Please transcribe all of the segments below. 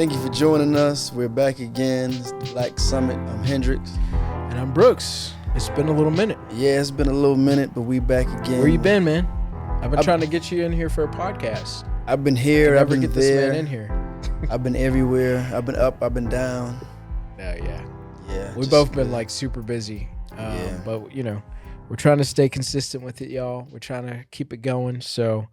Thank you for joining us. We're back again. It's the Black Summit. I'm Hendricks. And I'm Brooks. It's been a little minute. Yeah, it's been a little minute, but we back again. Where you been, man? I've been trying to get you in here for a podcast. I've been here. I've been get there. This man in here. I've been everywhere. I've been up. I've been down. Yeah. We've both been like super busy. But you know, we're trying to stay consistent with it, y'all. We're trying to keep it going. So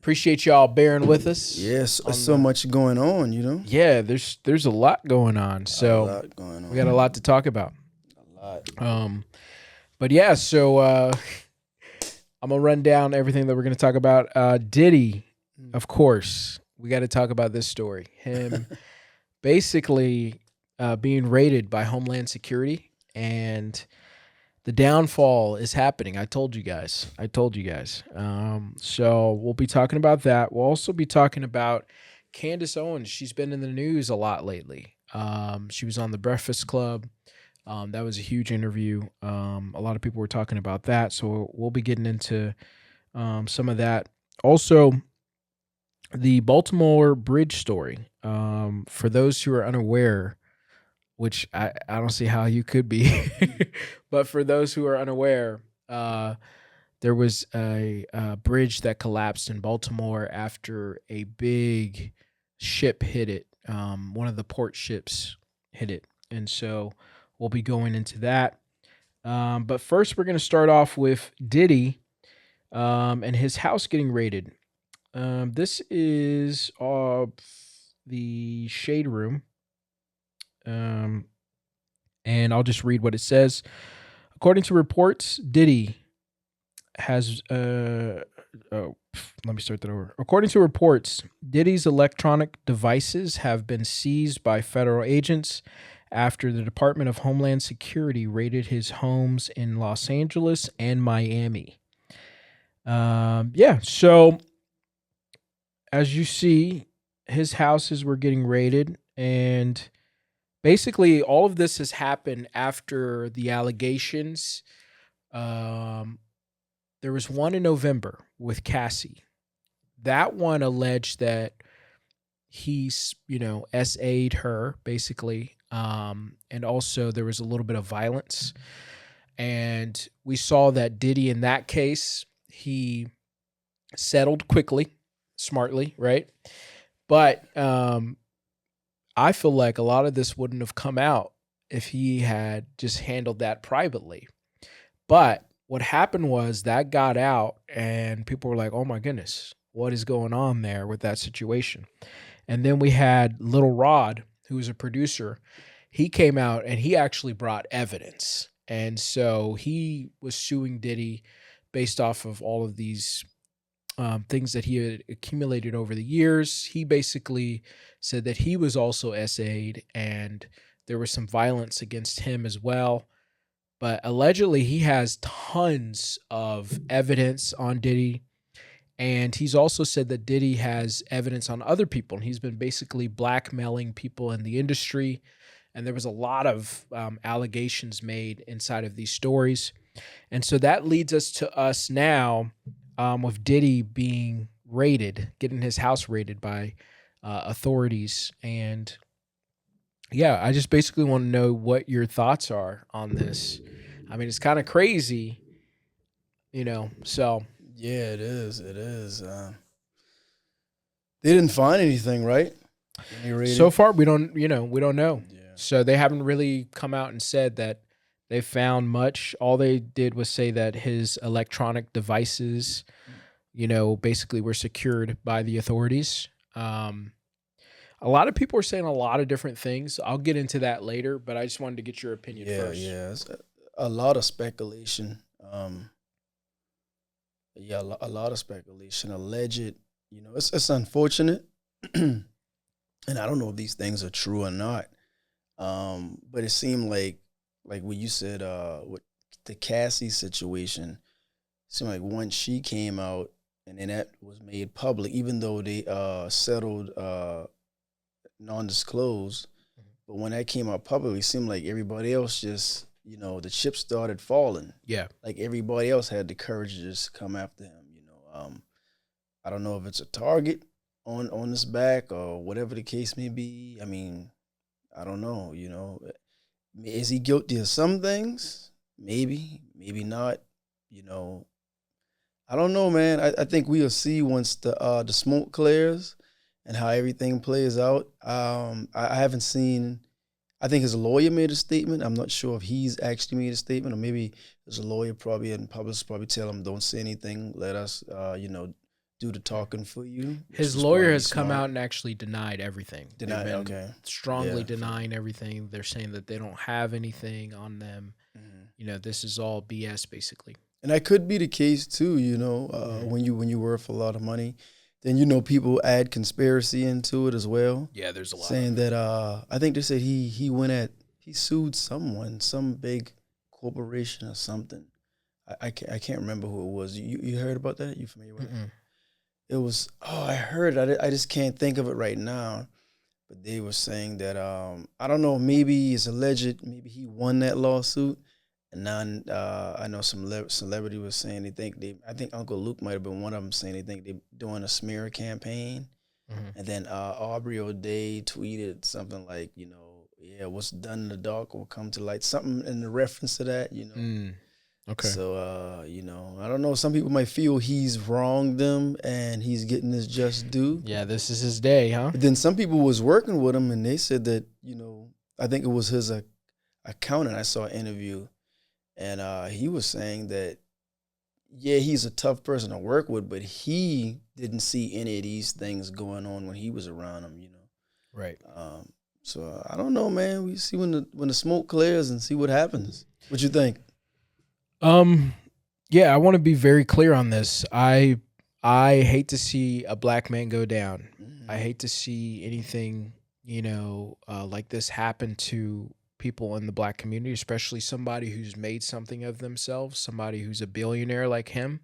appreciate y'all bearing with us. Yes, so much going on, you know. Yeah, there's a lot going on. So we got a lot to talk about. A lot. But yeah, so I'm gonna run down everything that we're gonna talk about. Diddy, of course, we got to talk about this story. Him basically being raided by Homeland Security, and the downfall is happening. I told you guys. So we'll be talking about that. We'll also be talking about Candace Owens. She's been in the news a lot lately. She was on The Breakfast Club. That was a huge interview. A lot of people were talking about that. So we'll be getting into some of that. Also, the Baltimore bridge story. For those who are unaware, which I don't see how you could be, but for those who are unaware, there was a bridge that collapsed in Baltimore after a big ship hit it. One of the port ships hit it. And so we'll be going into that. But first, we're going to start off with Diddy and his house getting raided. This is the Shade Room. And I'll just read what it says. According to reports, Diddy has let me start that over. According to reports, Diddy's electronic devices have been seized by federal agents after the Department of Homeland Security raided his homes in Los Angeles and Miami. So as you see, his houses were getting raided, and basically all of this has happened after the allegations. There was one in November with Cassie. That one alleged that he's, SA'd her, basically. And also there was a little bit of violence. And we saw that Diddy, in that case, he settled quickly, smartly, right? But I feel like a lot of this wouldn't have come out if he had just handled that privately. But what happened was that got out, and people were like, oh my goodness, what is going on there with that situation? And then we had Little Rod, who was a producer. He came out and he actually brought evidence. And so he was suing Diddy based off of all of these things that he had accumulated over the years. He basically said that he was also SA'd, and there was some violence against him as well. But allegedly, he has tons of evidence on Diddy. And he's also said that Diddy has evidence on other people. And he's been basically blackmailing people in the industry. And there was a lot of allegations made inside of these stories. And so that leads us to us now with Diddy being raided, getting his house raided by authorities. And yeah, I just basically want to know what your thoughts are on this. I mean, it's kind of crazy, so. Yeah, it is. It is. They didn't find anything, right? So far, we don't know. Yeah. So they haven't really come out and said that they found much. All they did was say that his electronic devices, basically were secured by the authorities. A lot of people are saying a lot of different things. I'll get into that later, but I just wanted to get your opinion first. Yeah, it's a lot of speculation. A lot of speculation. Alleged, it's unfortunate, and I don't know if these things are true or not. But it seemed like what you said, with the Cassie situation, it seemed like once she came out and then that was made public, even though they settled non-disclosed, but when that came out publicly, it seemed like everybody else just, the chips started falling. Yeah. Like everybody else had the courage to just come after him, I don't know if it's a target on his back or whatever the case may be. I mean, I don't know. Is he guilty of some things? Maybe, maybe not. You know, I don't know, man. I think we'll see once the smoke clears and how everything plays out. I haven't seen. I think his lawyer made a statement. I'm not sure if he's actually made a statement, or maybe his lawyer probably and publicist probably tell him, "Don't say anything. Let us, do the talking for you." His lawyer has come out and actually denied everything. Denied, They've been okay. strongly Yeah. denying everything. They're saying that they don't have anything on them. This is all BS, basically. And that could be the case too. When you worth a lot of money, then people add conspiracy into it as well. Yeah, there's a lot saying that I think they said he sued someone, some big corporation or something. I can't remember who it was. You heard about that? You familiar with it? It was I heard it. I just can't think of it right now. But they were saying that I don't know, maybe it's alleged, maybe he won that lawsuit. And now I know some celebrity was saying I think Uncle Luke might have been one of them saying they think they're doing a smear campaign. And then Aubrey O'Day tweeted something like, yeah, what's done in the dark will come to light. Something in the reference to that, Okay. So, I don't know. Some people might feel he's wronged them and he's getting his just due. Yeah, this is his day, huh? But then some people was working with him and they said that, I think it was his accountant. I saw an interview and he was saying that, yeah, he's a tough person to work with, but he didn't see any of these things going on when he was around him, Right. So I don't know, man. We see when the smoke clears and see what happens. What you think? Yeah, I want to be very clear on this. I hate to see a black man go down. I hate to see anything, like this happen to people in the black community, especially somebody who's made something of themselves, somebody who's a billionaire like him.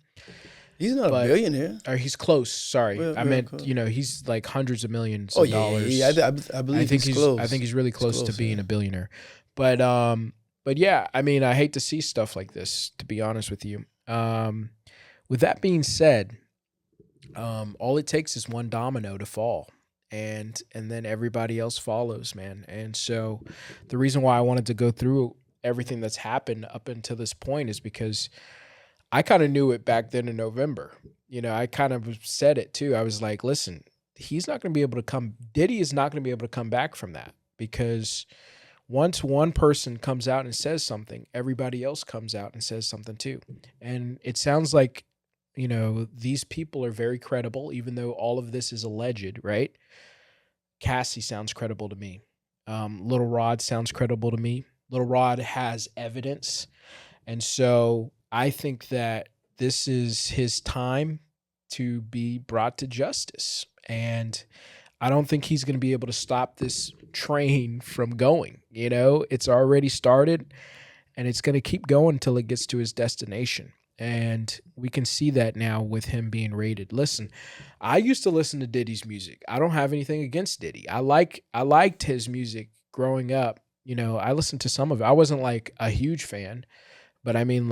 He's not a billionaire. Or he's close. Sorry, I meant close. He's like hundreds of millions of dollars. Yeah. I believe he's close. I think he's really close to being a billionaire. But yeah, I mean, I hate to see stuff like this, to be honest with you. With that being said, all it takes is one domino to fall, and then everybody else follows, man. And so the reason why I wanted to go through everything that's happened up until this point is because I kind of knew it back then in November. I kind of said it too. I was like, listen, he's not going to be able to come. Diddy is not going to be able to come back from that, because once one person comes out and says something, everybody else comes out and says something too. And it sounds like, these people are very credible, even though all of this is alleged, right? Cassie sounds credible to me. Little Rod sounds credible to me. Little Rod has evidence. And so I think that this is his time to be brought to justice. And I don't think he's going to be able to stop this train from going. It's already started and it's going to keep going until it gets to his destination. And we can see that now with him being raided. Listen, I used to listen to Diddy's music. I don't have anything against Diddy. I liked his music growing up. I listened to some of it. I wasn't like a huge fan, but I mean,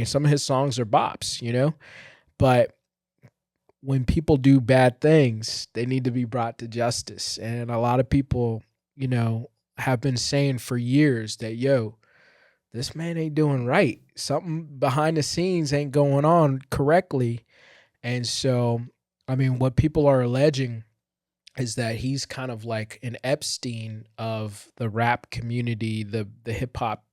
some of his songs are bops, but when people do bad things, they need to be brought to justice. And a lot of people, have been saying for years that, this man ain't doing right. Something behind the scenes ain't going on correctly. And so, I mean, what people are alleging is that he's kind of like an Epstein of the rap community, the hip hop,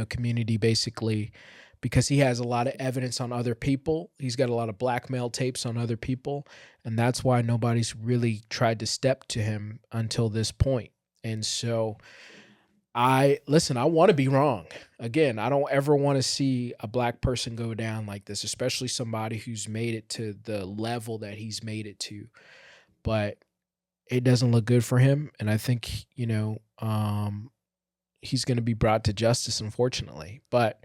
community, basically, because he has a lot of evidence on other people. He's got a lot of blackmail tapes on other people. And that's why nobody's really tried to step to him until this point. And so I want to be wrong. Again, I don't ever want to see a black person go down like this, especially somebody who's made it to the level that he's made it to. But it doesn't look good for him. And I think, he's going to be brought to justice, unfortunately. But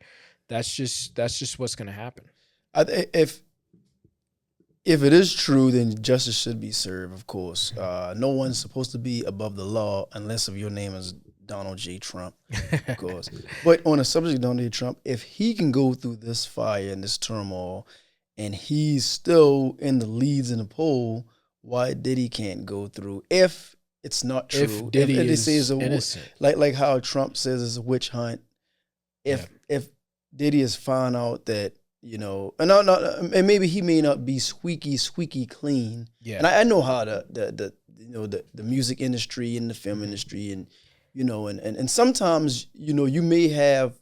that's just what's going to happen. If it is true, then justice should be served, of course. No one's supposed to be above the law unless if your name is Donald J. Trump, of course. But on the subject of Donald J. Trump, if he can go through this fire and this turmoil and he's still in the leads in the poll, why Diddy can't go through if it's not true? If Diddy if they is say it's innocent. like how Trump says it's a witch hunt. If Diddy has found out that, you know, and maybe he may not be squeaky clean. Yeah. And I know how the music industry and the film industry and, you know, and sometimes, you know, you may have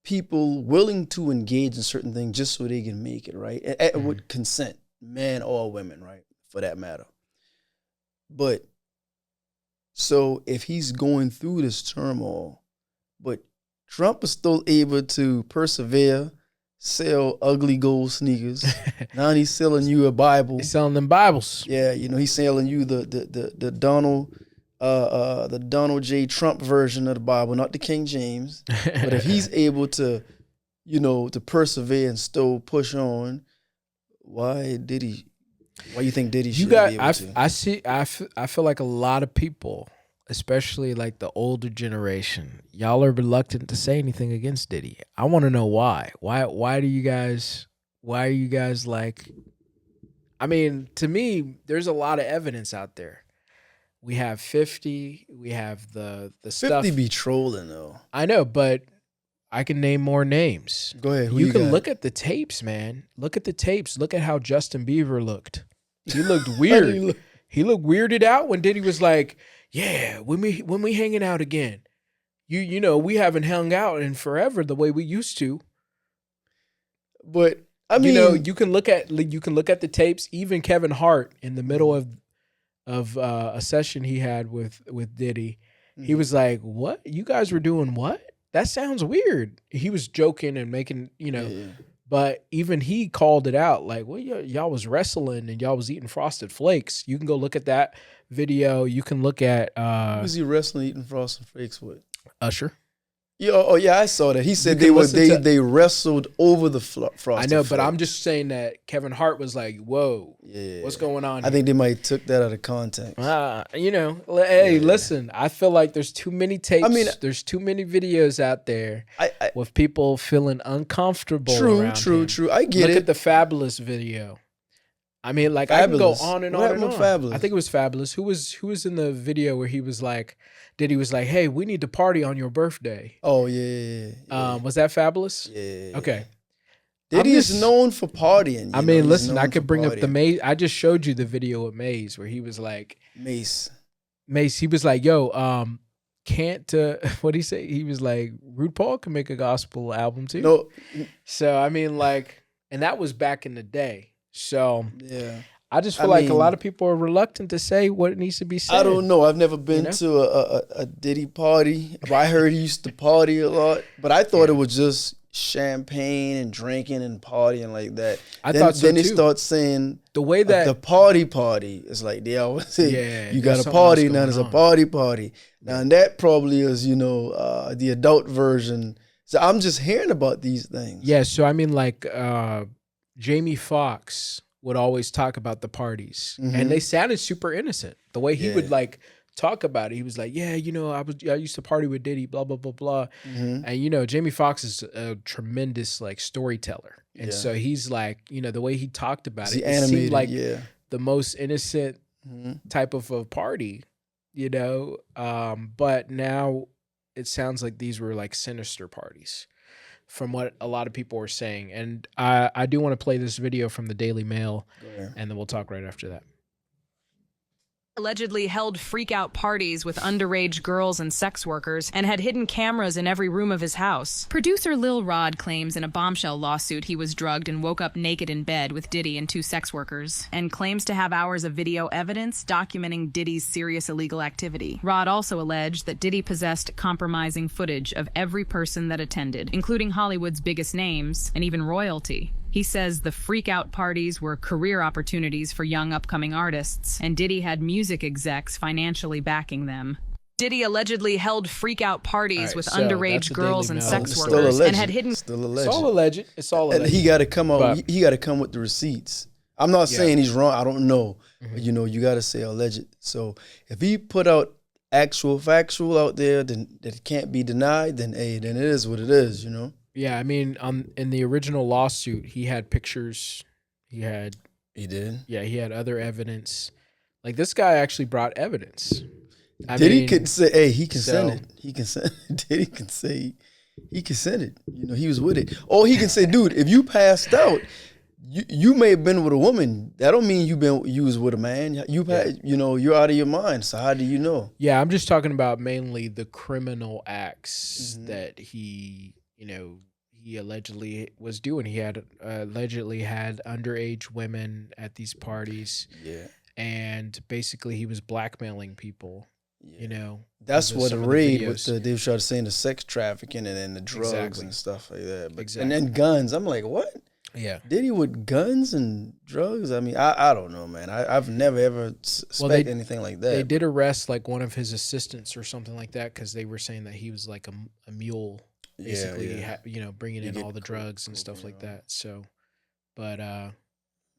people willing to engage in certain things just so they can make it, right? With consent, men or women, right? For that matter. But so if he's going through this turmoil, but Trump is still able to persevere, sell ugly gold sneakers. Now he's selling you a Bible. He's selling them Bibles. Yeah, you know, he's selling you the Donald J. Trump version of the Bible, not the King James. But if he's able to, you know, to persevere and still push on, why you think Diddy should be able to? I feel like a lot of people, especially like the older generation, y'all are reluctant to say anything against Diddy. I want to know why. Why are you guys like, I mean, to me, there's a lot of evidence out there. We have 50, we have the 50 stuff. 50 be trolling though. I know, but I can name more names. Go ahead. You can look at the tapes, man. Look at the tapes. Look at how Justin Bieber looked. He looked weird. He looked weirded out when Diddy was like, yeah, when we hanging out again, you know, we haven't hung out in forever the way we used to. But I mean, you know, you can look at the tapes. Even Kevin Hart in the middle of a session he had with Diddy, he was like, "What? You guys were doing what? That sounds weird." He was joking and making, you know. Yeah. But even he called it out, like, well, y'all was wrestling and y'all was eating Frosted Flakes. You can go look at that video. You can look at who was he wrestling eating Frosted Flakes with? Usher. Yeah, oh yeah, I saw that. He said they wrestled over the Frosted Flakes. I know, but I'm just saying that Kevin Hart was like, "Whoa, what's going on?" I think they might took that out of context. You know, hey, listen, I feel like there's too many tapes. I mean, there's too many videos out there with people feeling uncomfortable. True. I get it. Look at the Fabulous video. I mean, like, Fabulous. I can go on and on and on. Fabulous? I think it was Fabulous. Who was in the video where he was like, Diddy was like, "Hey, we need to party on your birthday." Oh yeah. Was that Fabulous? Yeah. Okay. Diddy is known for partying. I mean, listen, I could bring up the Maze. I just showed you the video of Maze where he was like, Mace. He was like, "Yo, what'd he say?" He was like, "RuPaul can make a gospel album too." No. So I mean, like, and that was back in the day. So yeah. I just feel like a lot of people are reluctant to say what needs to be said. I don't know. I've never been to a Diddy party. I heard he used to party a lot, but I thought it was just champagne and drinking and partying like that. I thought so then too. They start saying the way that the party is like they always say, you got a party now. There's a party. Now and that probably is the adult version. So I'm just hearing about these things. Yeah. So I mean, like Jamie Foxx would always talk about the parties, and they sounded super innocent. The way he would like talk about it, he was like, "Yeah, I used to party with Diddy, blah blah blah blah." And Jamie Foxx is a tremendous like storyteller, and so he's like, the way he talked about it seemed like the most innocent type of a party, But now it sounds like these were like sinister parties, from what a lot of people were saying. And I do want to play this video from the Daily Mail, and then we'll talk right after that. Allegedly held freak-out parties with underage girls and sex workers and had hidden cameras in every room of his house. Producer Lil Rod claims in a bombshell lawsuit he was drugged and woke up naked in bed with Diddy and 2 sex workers, and claims to have hours of video evidence documenting Diddy's serious illegal activity. Rod also alleged that Diddy possessed compromising footage of every person that attended, including Hollywood's biggest names and even royalty. He says the freak-out parties were career opportunities for young upcoming artists, and Diddy had music execs financially backing them. Diddy allegedly held freak-out parties with underage girls and sex workers and had hidden... Still alleged. It's all alleged. It's all alleged. And he got to come out. He got to come with the receipts. I'm not saying he's wrong. I don't know. But, you got to say alleged. So if he put out factual out there, then that can't be denied, then it is what it is, Yeah, I mean, in the original lawsuit, he had pictures. He had, He did. yeah, he had other evidence. Like this guy actually brought evidence. I Diddy mean, could say, "Hey, he so consented. He consented." Diddy can say he consented. You know, he was with it. Or he can say, "Dude, if you passed out, you may have been with a woman. That don't mean you was with a man. You know, you're out of your mind. So how do you know?" yeah, I'm just talking about mainly the criminal acts that he, you know, he allegedly was doing. He had allegedly had underage women at these parties, Yeah, and basically he was blackmailing people. yeah. You know, That's because of what some the of the raid with videos. they were trying to say the sex trafficking and then the drugs Exactly. and stuff like that. But Exactly. and then guns. I'm like, what? Yeah. Diddy with guns and drugs? I mean, I don't know, man. I've never ever suspect anything like that. They did arrest like one of his assistants or something like that because they were saying that he was like a mule, basically, yeah. you know, bringing You in get all the drugs and coke, stuff you like know. that. So, but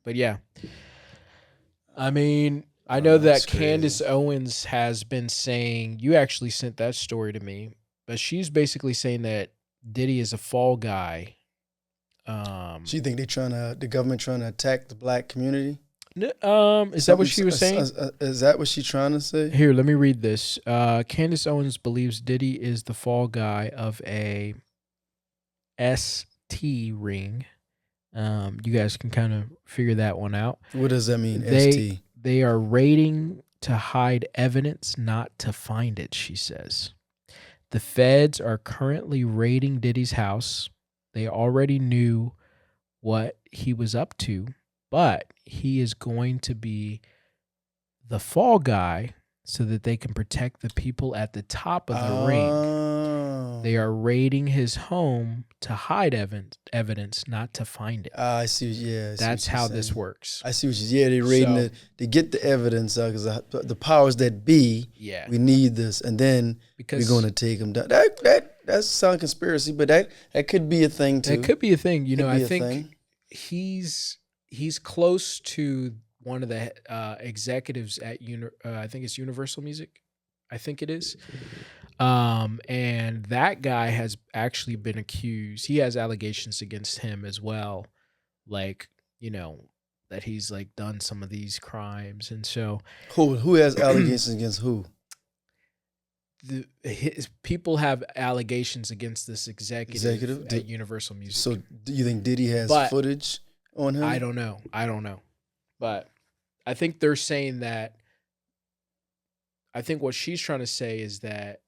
yeah, I mean, I know That's that crazy. Candace Owens has been saying, you actually sent that story to me, but she's basically saying that Diddy is a fall guy. So you think the government trying to attack the black community? Is that what she was saying? Is that what she's trying to say? Here, let me read this. Candace Owens believes Diddy is the fall guy of a ST ring. You guys can kind of figure that one out. What does that mean? ST. They are raiding to hide evidence, not to find it, she says. The feds are currently raiding Diddy's house. They already knew what he was up to, but he is going to be the fall guy so that they can protect the people at the top of the ring. They are raiding his home to hide evidence, not to find it. I see. Yeah, that's how this works. I see what you. Yeah, they're raiding it to get the evidence because the powers that be. Yeah, we need this, and then we're going to take them down. That's sound conspiracy, but that could be a thing too. It could be a thing. You know, I think he's close to one of the executives at I think it's Universal Music. I think it is. And that guy has actually been accused. He has allegations against him as well. Like, you know, that he's like done some of these crimes. And so who has allegations against who? His people have allegations against this executive at Universal Music. So do you think Diddy has footage on him? I don't know. But I think they're saying that. I think what she's trying to say is that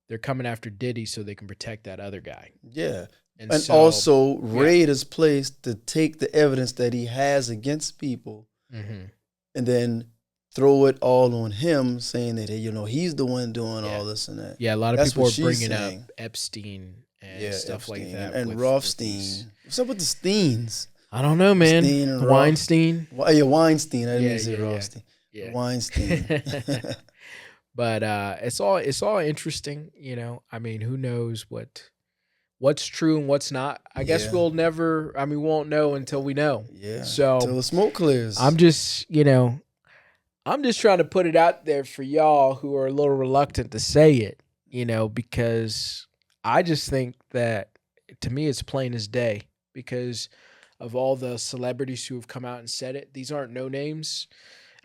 they're coming after Diddy so they can protect that other guy. Yeah. And so, also raid his place to take the evidence that he has against people and then throw it all on him, saying that, you know, he's the one doing all this and that. Yeah, a lot of people are bringing up Epstein and stuff like that. And Rothstein. What's up with the Steens? I don't know, man. Weinstein. Yeah, Weinstein. I didn't mean to say Rothstein. Yeah. Weinstein. But it's all interesting, you know. I mean, who knows what's true and what's not. I guess we won't know until we know. Yeah. So until the smoke clears. I'm just trying to put it out there for y'all who are a little reluctant to say it, you know, because I just think that to me it's plain as day because of all the celebrities who have come out and said it. These aren't no names.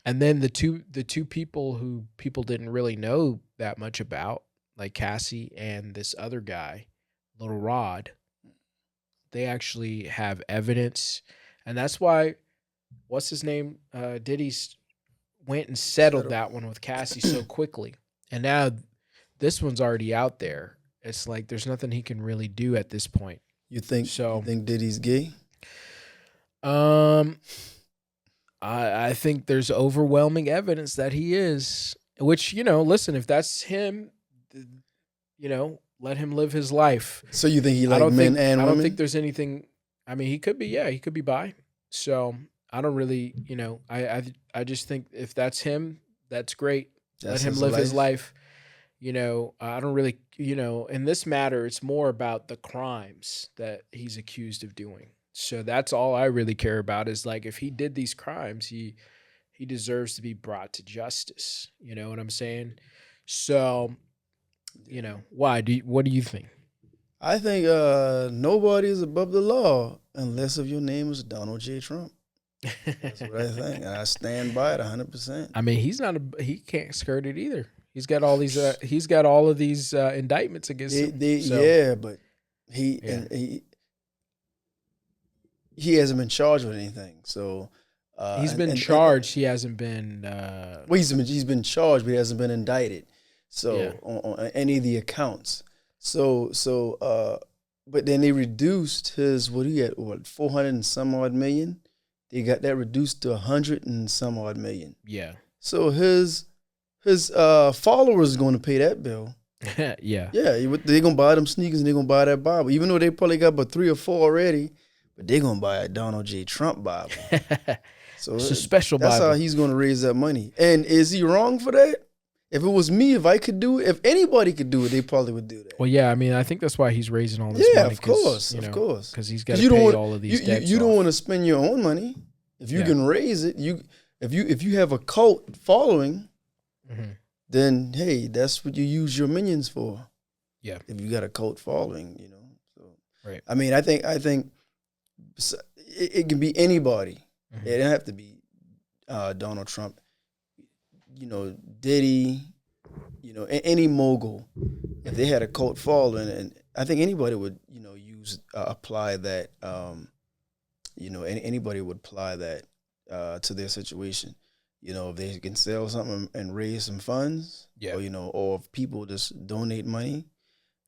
And then the two people who people didn't really know that much about, like Cassie and this other guy, Little Rod, they actually have evidence. And that's why, what's his name? Diddy's went and settled that one with Cassie so quickly. And now this one's already out there. It's like there's nothing he can really do at this point. You think Diddy's gay? I think there's overwhelming evidence that he is, which, you know, listen, if that's him, you know, let him live his life. So you think he like men and women? I don't think there's anything. I mean, he could be bi. So I don't really, you know, I just think if that's him, that's great. Let him live his life. You know, I don't really, you know, in this matter, it's more about the crimes that he's accused of doing. So that's all I really care about is like if he did these crimes, he deserves to be brought to justice. You know what I'm saying? So, you know, what do you think? I think nobody is above the law unless if your name is Donald J. Trump. That's what I think, and I stand by it 100%. I mean, he can't skirt it either. He's got all these indictments against him. Yeah, but Yeah. and he hasn't been charged with anything. So He's been charged. He hasn't been. Well, he's been charged, but he hasn't been indicted. So Yeah. on any of the accounts. But then they reduced his 400 and some odd million. They got that reduced to 100 and some odd million. Yeah. So his followers are going to pay that bill. Yeah. Yeah, they're going to buy them sneakers and they're going to buy that Bible. Even though they probably got about 3 or 4 already, but they're going to buy a Donald J. Trump Bible. So It's a special that's Bible. how he's going to raise that money. And is he wrong for that? If it was me, if I could do it, if anybody could do it, they probably would do that. Well, yeah, I mean, I think that's why he's raising all this Yeah, money. of course, because he's got to you don't pay want, all of these you, debts. you don't off. want to spend your own money. If you Yeah. can raise it, if you have a cult following, Mhm. then hey, that's what you use your minions for. Yeah. If you got a cult following, So Right. I mean, I think it can be anybody. Mhm. It doesn't have to be Donald Trump. Diddy. Any mogul, if they had a cult following, and I think anybody would, apply that, anybody would apply that to their situation. If they can sell something and raise some funds, Yeah. or if people just donate money.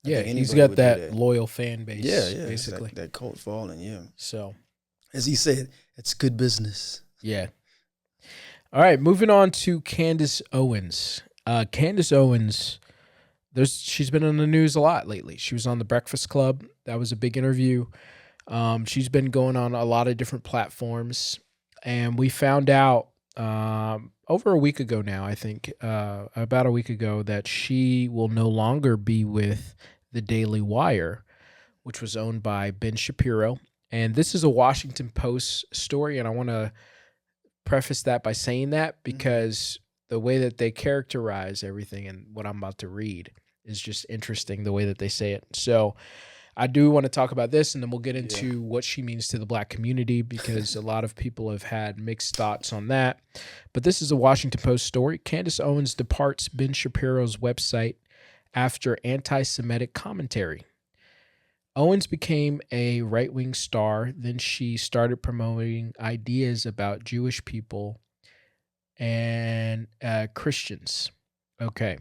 I Yeah, think he's anybody got would do that loyal fan base. Yeah, basically. that cult following. Yeah, So, as he said, it's good business. yeah. All right, moving on to Candace Owens. Candace Owens, she's been in the news a lot lately. She was on The Breakfast Club. That was a big interview. She's been going on a lot of different platforms, and we found out over a week ago now, I think, about a week ago, that she will no longer be with the Daily Wire, which was owned by Ben Shapiro. And this is a Washington Post story, and I want to preface that by saying that because the way that they characterize everything and what I'm about to read is just interesting, the way that they say it. So I do want to talk about this, and then we'll get into what she means to the Black community, because a lot of people have had mixed thoughts on that. But this is a Washington Post story. Candace Owens departs Ben Shapiro's website after anti-Semitic commentary. Owens became a right-wing star. Then she started promoting ideas about Jewish people and Christians. Okay.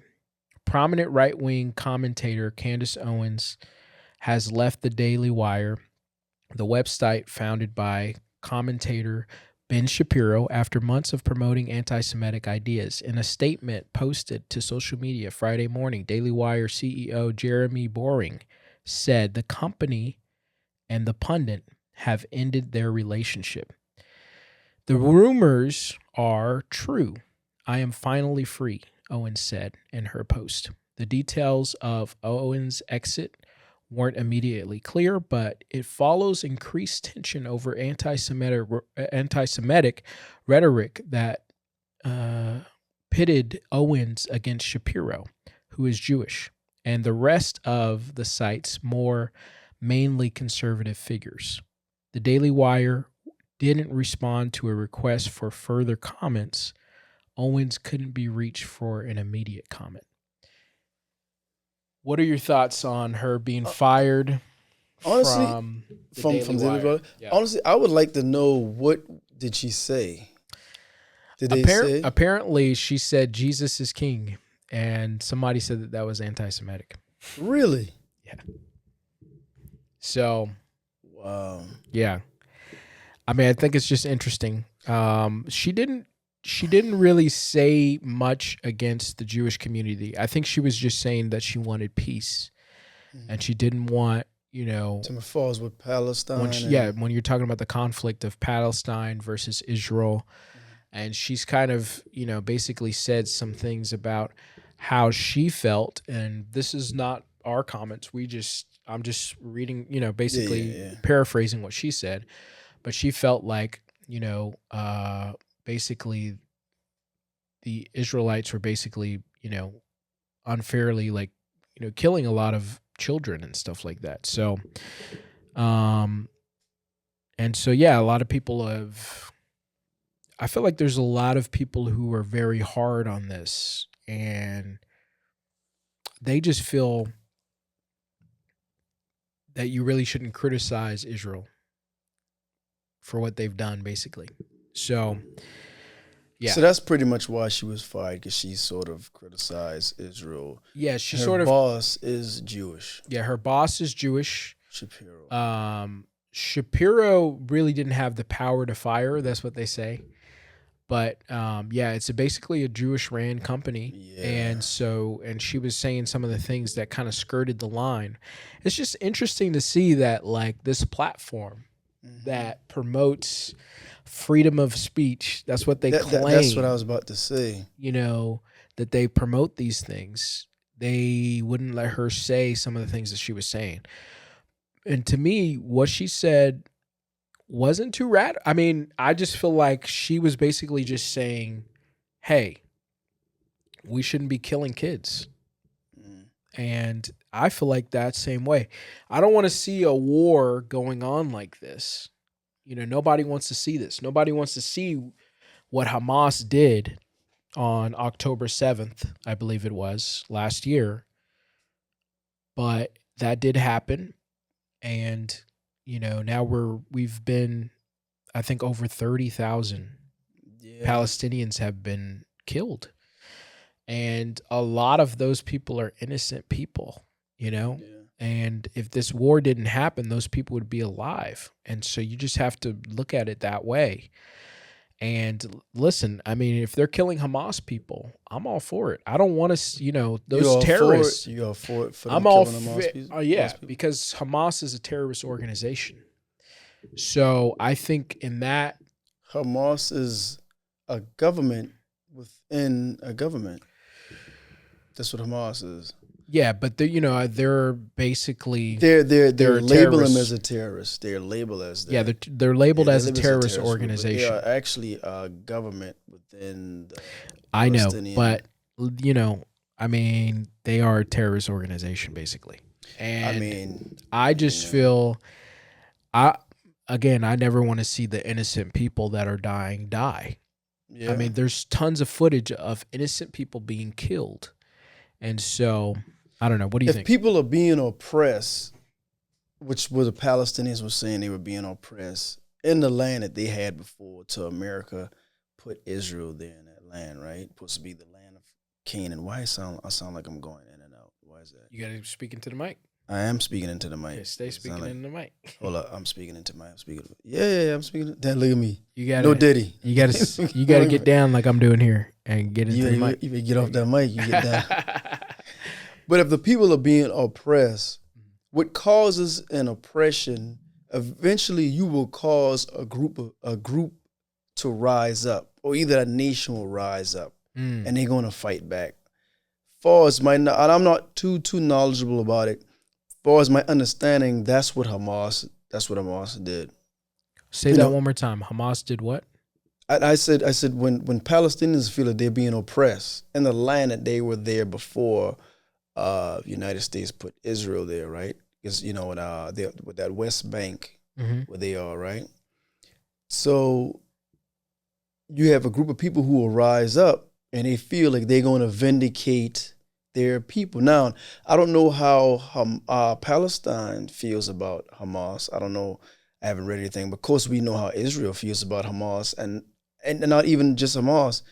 Prominent right-wing commentator Candace Owens has left the Daily Wire, the website founded by commentator Ben Shapiro, after months of promoting anti-Semitic ideas. In a statement posted to social media Friday morning, Daily Wire CEO Jeremy Boring said the company and the pundit have ended their relationship. The rumors are true. I am finally free, Owens said in her post. The details of Owens' exit weren't immediately clear, but it follows increased tension over anti-Semitic rhetoric that pitted Owens against Shapiro, who is Jewish, and the rest of the site's more mainly conservative figures. The Daily Wire didn't respond to a request for further comments. Owens couldn't be reached for an immediate comment. What are your thoughts on her being fired honestly, from the from Daily Daily Wire? Wire? Yeah. Honestly, I would like to know, what did she say? Did they say? Apparently, she said Jesus is king, and somebody said that was anti-Semitic. Really? Yeah. So, Wow. yeah. I mean, I think it's just interesting. She didn't really say much against the Jewish community. I think she was just saying that she wanted peace, and she didn't want, Some falls with Palestine. when you're talking about the conflict of Palestine versus Israel, and she's kind of, basically said some things about how she felt, and this is not our comments. I'm just reading, basically paraphrasing what she said, but she felt like, basically the Israelites were basically, unfairly, like, killing a lot of children and stuff like that. So, and so, yeah, a lot of people I feel like there's a lot of people who are very hard on this, and they just feel that you really shouldn't criticize Israel for what they've done, basically. So, yeah. So that's pretty much why she was fired, because she sort of criticized Israel. Yeah, she her sort of. boss is Jewish. Yeah, her boss is Jewish. Shapiro. Shapiro really didn't have the power to fire her. That's what they say. But yeah, it's basically a Jewish ran company. Yeah. And she was saying some of the things that kind of skirted the line. It's just interesting to see that, like, this platform that promotes freedom of speech, that's what they claim. That's what I was about to say. You know, that they promote these things. They wouldn't let her say some of the things that she was saying. And to me, what she said wasn't too I mean, I just feel like she was basically just saying, hey, we shouldn't be killing kids. And I feel like that same way. I don't want to see a war going on like this. You know, nobody wants to see this. Nobody wants to see what Hamas did on October 7th, I believe it was, last year. But that did happen. And, you know, now we've been, I think, over 30,000 Palestinians have been killed. And a lot of those people are innocent people, you know? Yeah. And if this war didn't happen, those people would be alive. And so you just have to look at it that way. And listen, I mean, if they're killing Hamas people, I'm all for it. I don't want to, you know, those terrorists. You all for it? I'm all for it. Yeah, because Hamas is a terrorist organization. So I think in that. Hamas is a government within a government. That's what Hamas is. Yeah, but they're basically they're label them as a terrorist. They're labeled as that. Yeah, they're labeled as a terrorist organization. They are actually a government within the I know, but you know, I mean, they are a terrorist organization basically. And I mean, I just feel I never want to see the innocent people that are dying die. Yeah. I mean, there's tons of footage of innocent people being killed. And so, I don't know. What do you think? If people are being oppressed, which what the Palestinians were saying, they were being oppressed in the land that they had before to America, put Israel there in that land, right? Supposed to be the land of Canaan. Why I sound like I'm going in and out? Why is that? You got to speak into the mic. I am speaking into the mic. Yeah, stay speaking into the mic. Hold up, I'm speaking into my. I'm speaking. Yeah, I'm speaking. Dad, look at me. You got no Diddy. You got to get down like I'm doing here and get into the mic. You get off that mic. You get down. But if the people are being oppressed, what causes an oppression, eventually you will cause a group to rise up, or either a nation will rise up, and they're going to fight back. Far as and I'm not too knowledgeable about it. Far as my understanding, that's what Hamas did. Say that one more time. Hamas did what? I said when Palestinians feel that they're being oppressed in the land that they were there before. United States put Israel there, right? Because with that West Bank where they are, right? So you have a group of people who will rise up and they feel like they're going to vindicate their people. Now, I don't know how Palestine feels about Hamas. I don't know. I haven't read anything, but of course we know how Israel feels about Hamas, and not even just Hamas,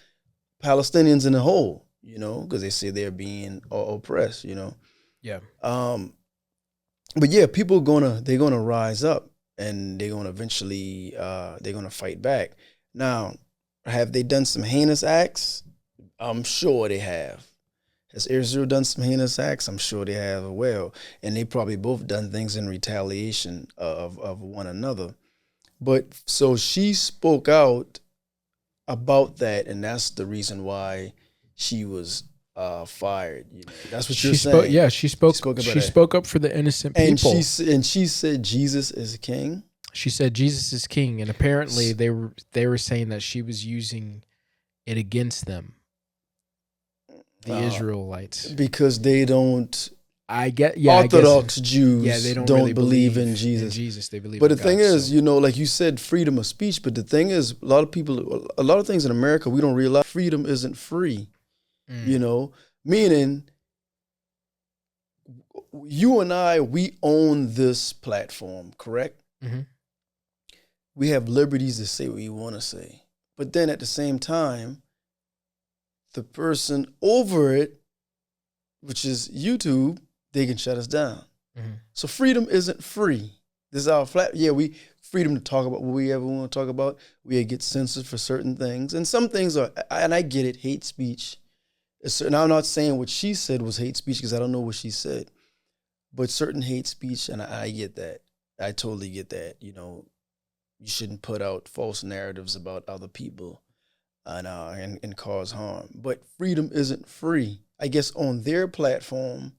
Palestinians in the whole. You know, because they say they're being oppressed. You know. Yeah. But yeah, people they're gonna rise up and they're gonna eventually they're gonna fight back. Now, have they done some heinous acts? I'm sure they have. Has Israel done some heinous acts? I'm sure they have as well. And they probably both done things in retaliation of one another. But so she spoke out about that, and that's the reason why she was fired. You know, that's what you're saying. Yeah, she spoke up for the innocent people. And she said Jesus is king. She said Jesus is king, and apparently they were saying that she was using it against them, the Israelites, because they don't I get, Orthodox I guess, Jews they don't don't really believe in Jesus. They believe But in the thing God, is, so. you know, like you said, freedom of speech. But the thing is, a lot of things in America, we don't realize freedom isn't free. You know, meaning you and I, we own this platform, correct? Mm-hmm. We have liberties to say what we want to say. But then at the same time, the person over it, which is YouTube, they can shut us down. Mm-hmm. So freedom isn't free. This is our we freedom to talk about what we ever want to talk about. We get censored for certain things. And some things are, and I get it, hate speech. Now I'm not saying what she said was hate speech because I don't know what she said. But certain hate speech, and I get that. I totally get that. You know, you shouldn't put out false narratives about other people and cause harm. But freedom isn't free. I guess on their platform,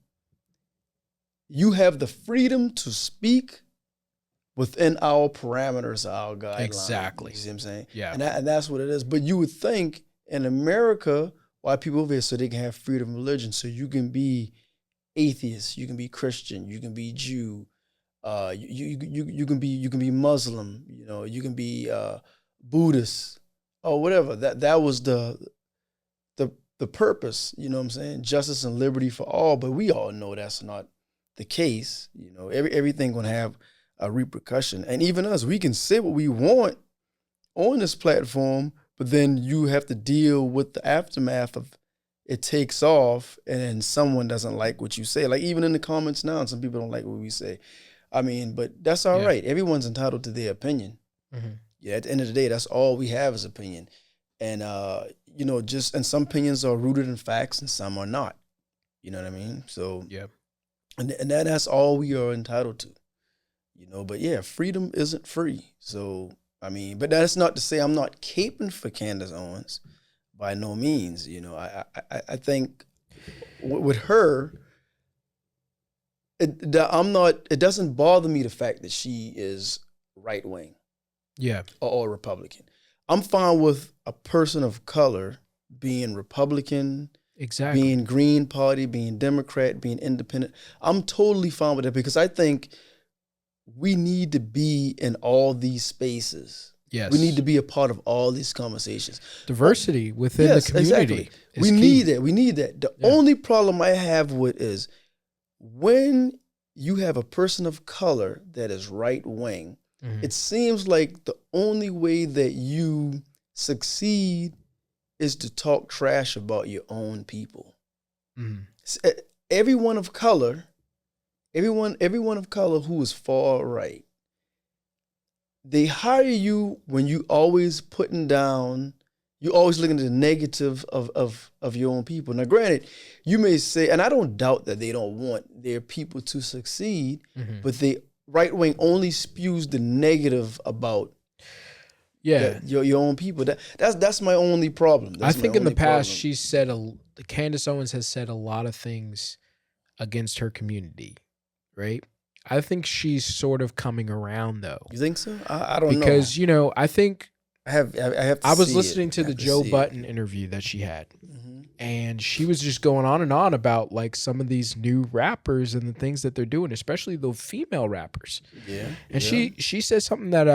you have the freedom to speak within our parameters, our guidelines. Exactly. You see what I'm saying? Yeah. And that's what it is. But you would think in America, why people over here so they can have freedom of religion, so you can be atheist, you can be Christian, you can be Jew, you can be Muslim, you know, you can be Buddhist or whatever. That was the purpose, you know what I'm saying? Justice and liberty for all, but we all know that's not the case. You know, everything gonna have a repercussion. And even us, we can say what we want on this platform, but then you have to deal with the aftermath of it takes off and then someone doesn't like what you say. Like even in the comments now, some people don't like what we say. I mean, but that's all right. Everyone's entitled to their opinion. Mm-hmm. Yeah, at the end of the day, that's all we have is opinion. And, you know, and some opinions are rooted in facts and some are not. You know what I mean? So, yeah. And that's all we are entitled to. You know, but yeah, freedom isn't free. So, I mean, but that's not to say I'm not caping for Candace Owens. By no means, you know. I think with her, it doesn't bother me the fact that she is right wing, or Republican. I'm fine with a person of color being Republican, being Green Party, being Democrat, being independent. I'm totally fine with that because I think we need to be in all these spaces. Yes. We need to be a part of all these conversations. Diversity within the community. Exactly. We need that. We need that. The only problem I have with is when you have a person of color that is right wing, it seems like the only way that you succeed is to talk trash about your own people. Everyone of color who is far right, they hire you when you always putting down, you always looking at the negative of your own people. Now, granted, you may say, and I don't doubt that they don't want their people to succeed, but the right wing only spews the negative about your own people. That's my only problem. I think in the past she said Candace Owens has said a lot of things against her community, right? I think she's sort of coming around though. You think so? I don't know. Because, you know, I think I was listening to the Joe Budden interview that she had. And she was just going on and on about like some of these new rappers and the things that they're doing, especially the female rappers. Yeah. And she said something that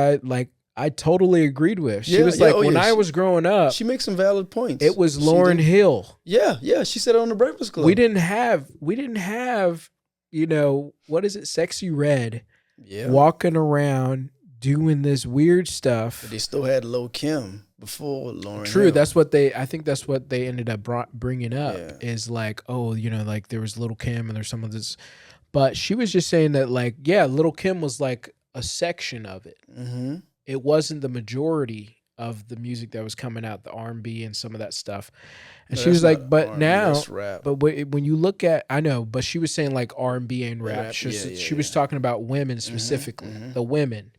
I totally agreed with. She was like, when I was growing up, she makes some valid points. It was Lauryn Hill. Yeah. She said it on the Breakfast Club. We didn't have, you know, what is it? Sexy Red walking around doing this weird stuff. But they still had Lil' Kim before Lauryn True. Hill. I think that's what they ended up bringing up is like, oh, you know, like there was Lil' Kim and there's some of this. But she was just saying that like, Lil' Kim was like a section of it. It wasn't the majority of the music that was coming out, the R&B and some of that stuff. And she was like, but R&B, now, but when you look at, I know, but she was saying like R&B and rap. She was talking about women specifically, the women.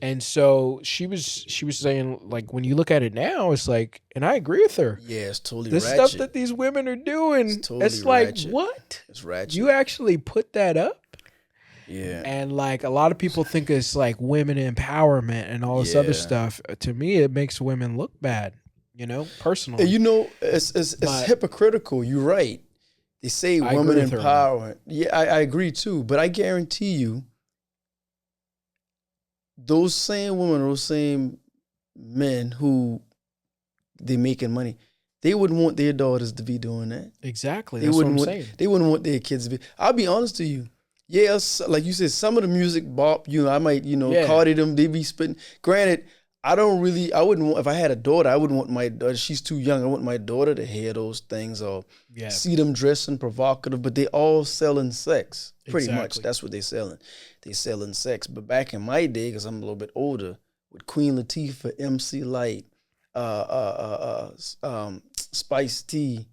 And so she was saying like, when you look at it now, it's like, and I agree with her. Yeah, it's totally the ratchet. Stuff that these women are doing, it's like, ratchet. What? It's ratchet. You actually put that up? Yeah. And like a lot of people think it's like women empowerment and all this other stuff. To me, it makes women look bad, you know, personally. You know, it's hypocritical. You're right. they say I women agree with her on that. empowerment. Yeah, I agree too. But I guarantee you, those same women, those same men who they making money, they wouldn't want their daughters to be doing that. Exactly. They That's what wouldn't I'm want. saying. They wouldn't want their kids to be. I'll be honest to you. Yeah, like you said, some of the music bop. I might, Yeah. Cardi them. They be spitting. Granted, I wouldn't want. If I had a daughter, I wouldn't want my daughter. She's too young. I want my daughter to hear those things or Yeah. see them dressing provocative. But they all selling sex. Pretty much, Exactly. that's what they selling. They selling sex. But back in my day, because I'm a little bit older, with Queen Latifah, MC Light, Spice T.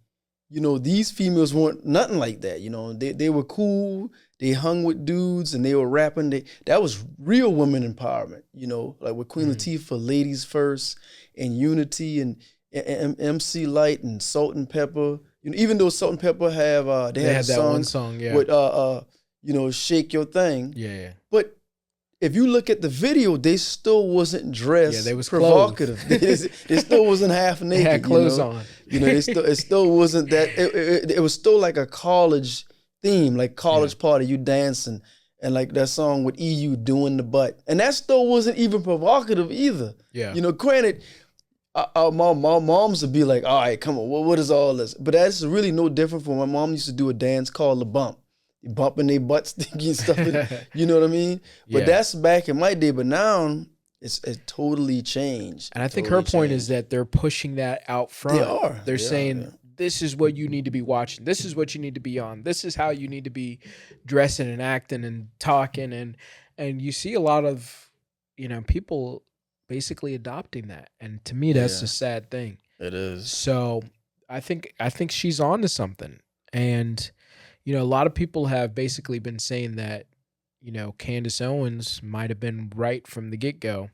These females weren't nothing like that. They were cool. They hung with dudes and they were rapping. That was real women empowerment. Like with Queen Latifah, Ladies First, and Unity, and MC Light, and Salt and Pepper. Even though Salt and Pepper have they had that a one song, yeah. with Shake Your Thing. Yeah. But if you look at the video, they still wasn't dressed. Yeah, they was provocative. They still wasn't half naked. They had clothes on. It still wasn't that. It was still like a college theme, like college party, you dancing, and like that song with EU doing the butt, and that still wasn't even provocative either. Yeah. Granted, my moms would be like, "All right, come on, what is all this?" But that's really no different from my mom used to do a dance called the bump. Bumping their butts, stinky and stuff. You know what I mean? But Yeah. that's back in my day. But now it's totally changed. And I think her point is that they're pushing that out front. They are. They're They are, saying, yeah. this is what you need to be watching. This is what you need to be on. This is how you need to be dressing and acting and talking. And you see a lot of, people basically adopting that. And to me, that's Yeah. a sad thing. It is. So I think she's on to something. And, a lot of people have basically been saying that, Candace Owens might have been right from the get-go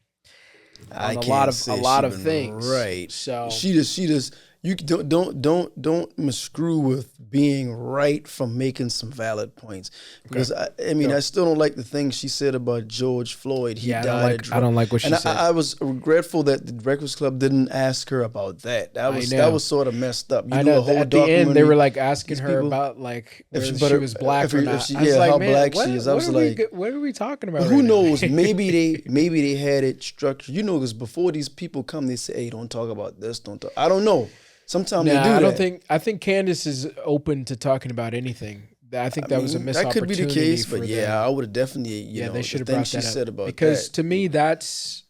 on a lot of things. Right. So she just you don't miscrew with being right from making some valid points, because I still don't like the things she said about George Floyd. He died. I don't like what she said. I was regretful that the Breakfast Club didn't ask her about that. That was sort of messed up. I know. At the end, they were like asking her about like if she was how black or not. black she is. I was like, what are we talking about? who right now? knows? Maybe they had it structured. Because before these people come, they say, "Hey, don't talk about this. Don't talk." I don't know. Sometimes they do I don't that. I think Candace is open to talking about anything. I think that was a missed that could be the opportunity case, but I would have definitely, they should have the brought thing she that up. said about because that. to me, that's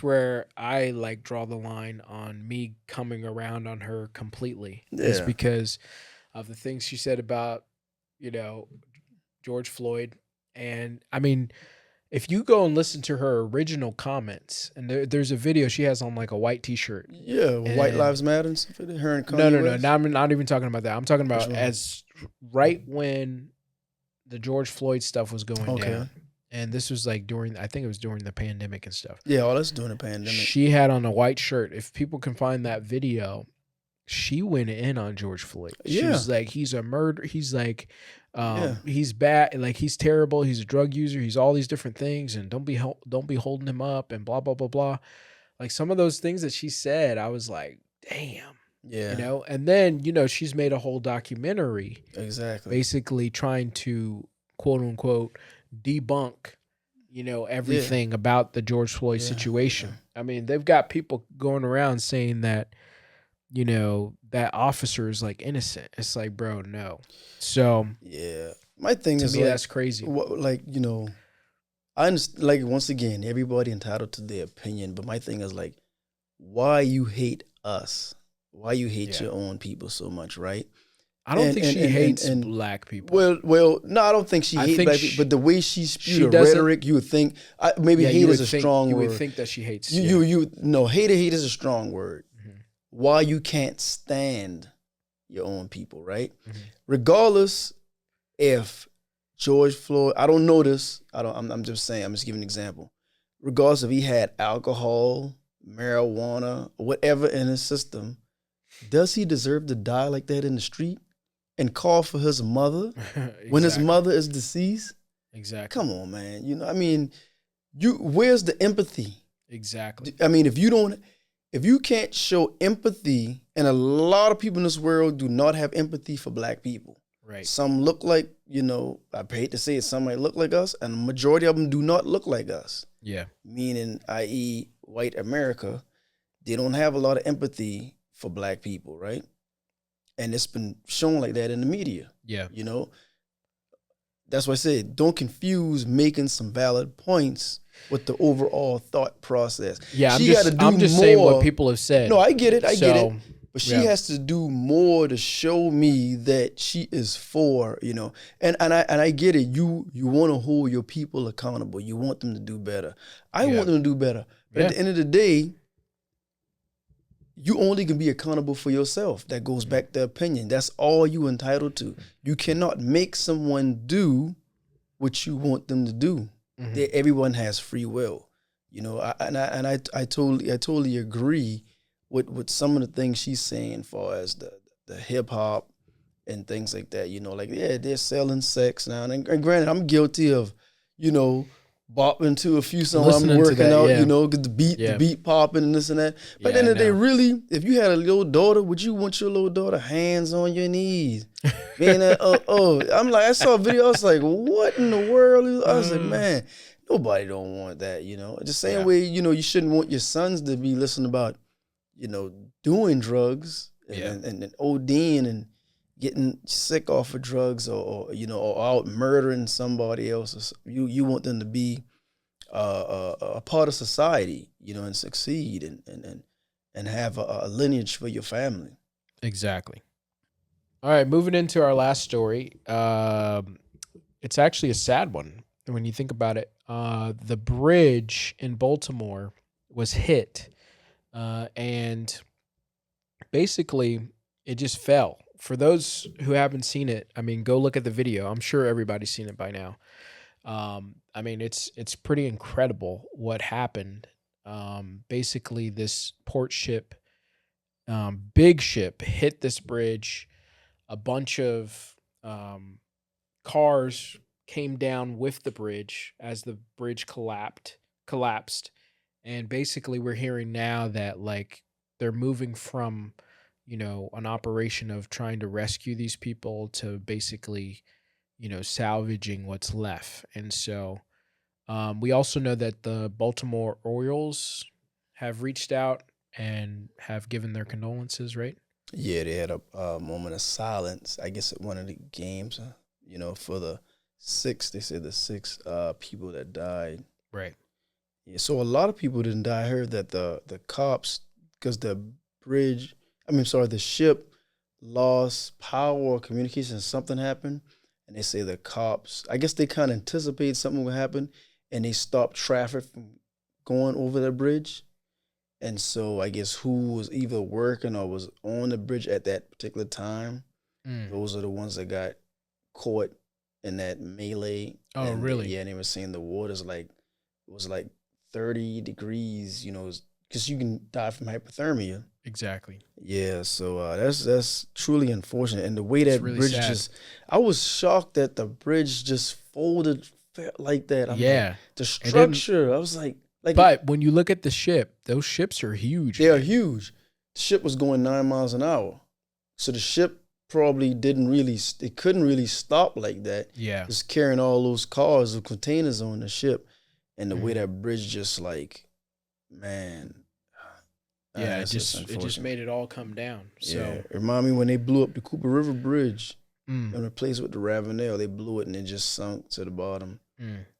where I like draw the line on me coming around on her completely. Is Yeah. because of the things she said about, George Floyd. And I mean, if you go and listen to her original comments, and there's a video she has on like a white T-shirt. Yeah, White Lives Matter and stuff. Her and Kanye No. West. Now I'm not even talking about that. I'm talking about Which one? as right when the George Floyd stuff was going down. And this was like I think it was during the pandemic and stuff. Yeah, all that's during the pandemic. She had on a white shirt. If people can find that video, she went in on George Floyd. She Yeah. was like, he's a murderer. He's like, he's bad. Like, he's terrible. He's a drug user. He's all these different things. And don't be holding him up and blah, blah, blah, blah. Like some of those things that she said, I was like, damn. Yeah. And then, she's made a whole documentary. Exactly. Basically trying to, quote unquote, debunk, everything about the George Floyd situation. Yeah. I mean, they've got people going around saying that, that officer is like innocent. It's like, bro, no. So yeah, my thing to is me, like, that's crazy. I understand, like, once again, everybody entitled to their opinion, but my thing is like, why you hate us? Why you hate your own people so much, right? I don't think she hates black people. Well, no, I don't think she hates black people, but the way she spewed rhetoric, you would think maybe hate is a strong word. You would think that she hates. Hate is a strong word. Mm-hmm. Why you can't stand your own people, right? Mm-hmm. Regardless if George Floyd, I don't know this. I'm just saying. I'm just giving an example. Regardless if he had alcohol, marijuana, or whatever in his system, does he deserve to die like that in the street and call for his mother when his mother is deceased? Exactly. Come on, man. Where's the empathy? Exactly. I mean, if you can't show empathy, and a lot of people in this world do not have empathy for black people. Right. Some look like, I hate to say it, some might look like us, and the majority of them do not look like us. Yeah. Meaning, i.e., white America, they don't have a lot of empathy for black people, right? And it's been shown like that in the media. Yeah. That's why I said, don't confuse making some valid points with the overall thought process. Yeah, I'm just saying what people have said. No, I get it. But she has to do more to show me that she is for, and I get it. You want to hold your people accountable. You want them to do better. I want them to do better. But at the end of the day, you only can be accountable for yourself. That goes back to opinion. That's all you entitled to. You cannot make someone do what you want them to do. Mm-hmm. Everyone has free will, I totally agree with some of the things she's saying, as far as the hip hop and things like that. They're selling sex now, and granted, I'm guilty of, bopping to a few songs I'm working out, get the beat popping and this and that. But at the end of the day, really, if you had a little daughter, would you want your little daughter hands on your knees? I'm like, I saw a video, I was like, what in the world? I was like, man, nobody don't want that, The same way, you shouldn't want your sons to be listening about, doing drugs and ODing and getting sick off of drugs or out murdering somebody else. You want them to be a part of society, and succeed and have a lineage for your family. Exactly. All right, moving into our last story. It's actually a sad one when you think about it. The bridge in Baltimore was hit, and basically it just fell. For those who haven't seen it, go look at the video. I'm sure everybody's seen it by now. It's pretty incredible what happened. Basically, this port ship, big ship, hit this bridge. A bunch of cars came down with the bridge as the bridge collapsed. And basically, we're hearing now that they're moving from an operation of trying to rescue these people to basically, salvaging what's left. And so we also know that the Baltimore Orioles have reached out and have given their condolences, right? Yeah, they had a moment of silence, I guess, at one of the games, for the six people that died. Right. Yeah, so a lot of people didn't die. I heard that the cops, because the ship lost power or communication, something happened, and they say the cops, I guess they kind of anticipated something would happen, and they stopped traffic from going over the bridge. And so I guess who was either working or was on the bridge at that particular time, those are the ones that got caught in that melee. Oh, and really? Yeah, and they were saying the water's it was 30 degrees, because you can die from hypothermia. Exactly. Yeah, so that's truly unfortunate. And the way that really bridge sad. I was shocked that the bridge just folded like that. The structure, I was like. But when you look at the ship, those ships are huge. They are huge. The ship was going 9 miles an hour. So the ship probably it couldn't really stop like that. Yeah. It's carrying all those cars, the containers on the ship. And the way that bridge just man. Yeah, it just made it all come down. So it reminded me when they blew up the Cooper River Bridge in the place with the Ravenel, they blew it and it just sunk to the bottom.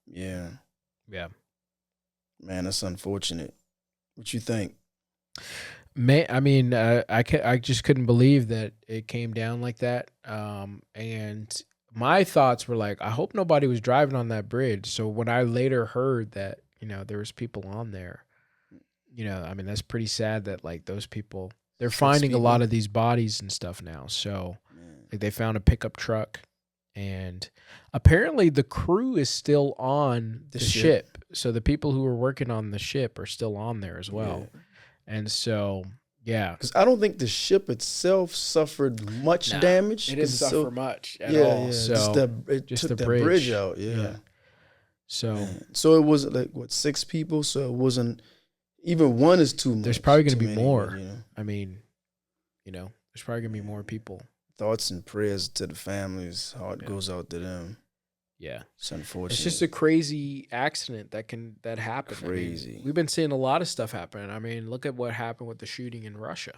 Yeah. Yeah. Man, that's unfortunate. What you think? Man, I just couldn't believe that it came down like that. And my thoughts were I hope nobody was driving on that bridge. So when I later heard that, there was people on there, that's pretty sad that those people, they're finding a lot of these bodies and stuff now. So they found a pickup truck, and apparently the crew is still on the ship. So the people who were working on the ship are still on there as well. Yeah. And so, yeah. Because I don't think the ship itself suffered much damage. It didn't suffer much at all. Yeah. So it took the bridge out. Yeah. So it was 6 people. So it wasn't, even one is too much. There's probably going to be more. There's probably going to be more people. thoughts and prayers to the families. Heart goes out to them. Yeah. It's unfortunate. It's just a crazy accident that happened. Crazy. I mean, we've been seeing a lot of stuff happen. I mean, look at what happened with the shooting in Russia.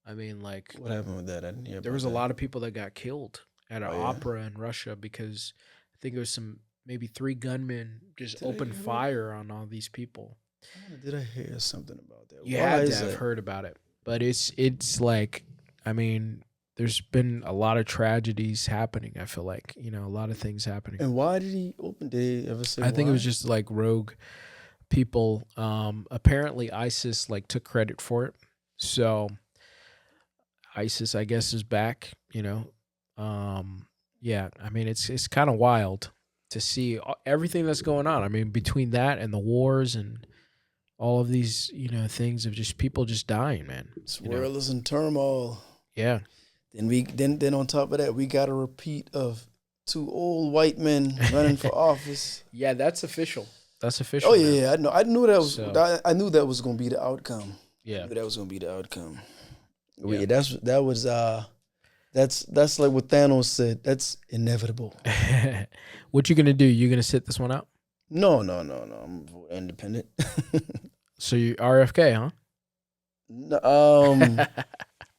I mean, like, what happened with that? I didn't hear there about was that. a lot of people that got killed at an Oh, yeah? opera in Russia because I think it was maybe 3 gunmen just Did I opened hear fire on all these people. Did I hear something about that? You Why had to is have that? heard about it, but it's like, I mean, there's been a lot of tragedies happening. I feel like, you know, a lot of things happening. And why did he open? Did they ever say I think it why? was just like rogue people. Apparently ISIS like took credit for it. So ISIS, I guess, is back, you know. Yeah, I mean, it's kind of wild to see everything that's going on. I mean, between that and the wars and all of these, you know, things of just people just dying, man. This you know? world is in turmoil. Yeah. Then on top of that, we got a repeat of 2 old white men running for office. Yeah, that's official. That's official. Oh now. yeah, I know. I knew that was. So- I knew that was going to be the outcome. Yeah. I knew that was going to be the outcome. Yeah. Yeah, that's like what Thanos said. That's inevitable. What you gonna do? You gonna sit this one out? No. I'm independent. So you RFK, huh?